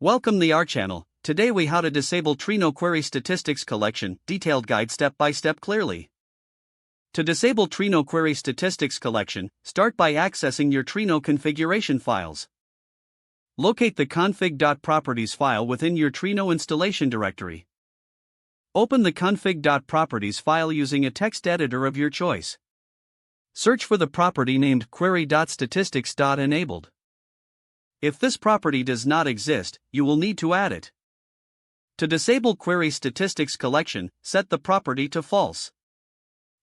Welcome to our channel. Today we how to disable Trino query statistics collection, detailed guide step by step clearly. To disable Trino query statistics collection, start by accessing your Trino configuration files. Locate the config.properties file within your Trino installation directory. Open the config.properties file using a text editor of your choice. Search for the property named query.statistics.enabled. If this property does not exist, you will need to add it. To disable query statistics collection, set the property to false.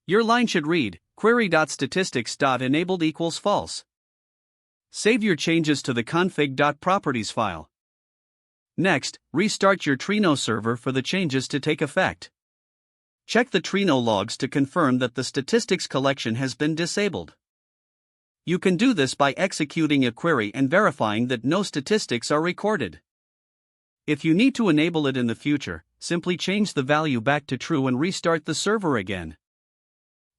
Your line should read, query.statistics.enabled equals false. Save your changes to the config.properties file. Next, restart your Trino server for the changes to take effect. Check the Trino logs to confirm that the statistics collection has been disabled. You can do this by executing a query and verifying that no statistics are recorded. If you need to enable it in the future, simply change the value back to true and restart the server again.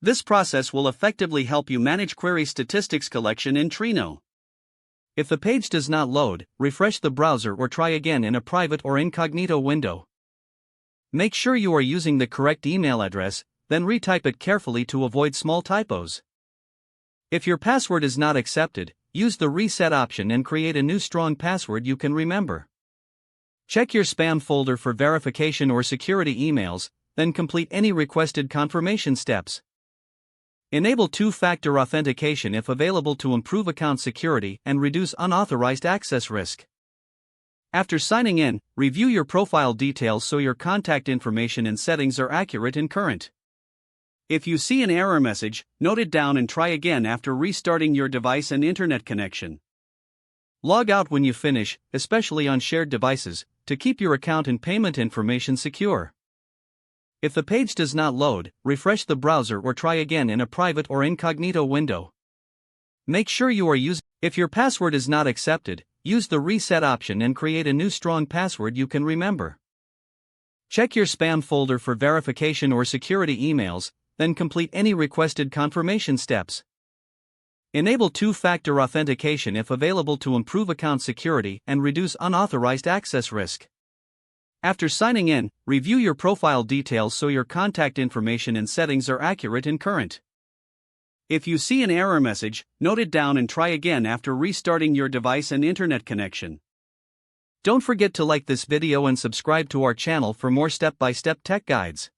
This process will effectively help you manage query statistics collection in Trino. If the page does not load, refresh the browser or try again in a private or incognito window. Make sure you are using the correct email address, then retype it carefully to avoid small typos. If your password is not accepted, use the reset option and create a new strong password you can remember. Check your spam folder for verification or security emails, then complete any requested confirmation steps. Enable two-factor authentication if available to improve account security and reduce unauthorized access risk. After signing in, review your profile details so your contact information and settings are accurate and current. If you see an error message, note it down and try again after restarting your device and internet connection. Log out when you finish, especially on shared devices, to keep your account and payment information secure. If the page does not load, refresh the browser or try again in a private or incognito window. Make sure you are using. If your password is not accepted, use the reset option and create a new strong password you can remember. Check your spam folder for verification or security emails, then complete any requested confirmation steps. Enable two-factor authentication if available to improve account security and reduce unauthorized access risk. After signing in, review your profile details so your contact information and settings are accurate and current. If you see an error message, note it down and try again after restarting your device and internet connection. Don't forget to like this video and subscribe to our channel for more step-by-step tech guides.